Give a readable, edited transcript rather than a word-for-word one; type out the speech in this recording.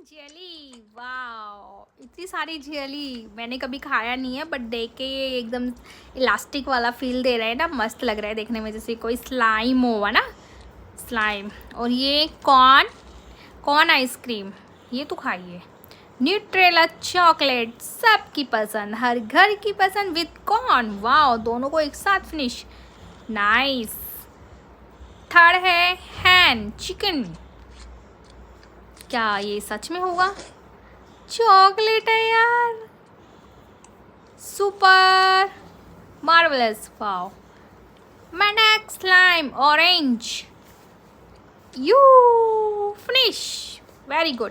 Jelly, वाह, इतनी सारी जेली मैंने कभी खाया नहीं है, बट देख के ये एकदम इलास्टिक वाला फील दे रहा है ना, मस्त लग रहा है देखने में, जैसे कोई स्लाइम होगा ना, स्लाइम। और ये कॉर्न, कॉर्न आइसक्रीम, ये तो खाइए। न्यूट्रेला चॉकलेट, सबकी पसंद, हर घर की पसंद, विद कॉर्न, वाह, दोनों को एक साथ फिनिश, नाइस। थर्ड है हैन चिकन, क्या ये सच में होगा? चॉकलेट है यार, super marvellous, wow. Mainak slime orange, you finish, very good.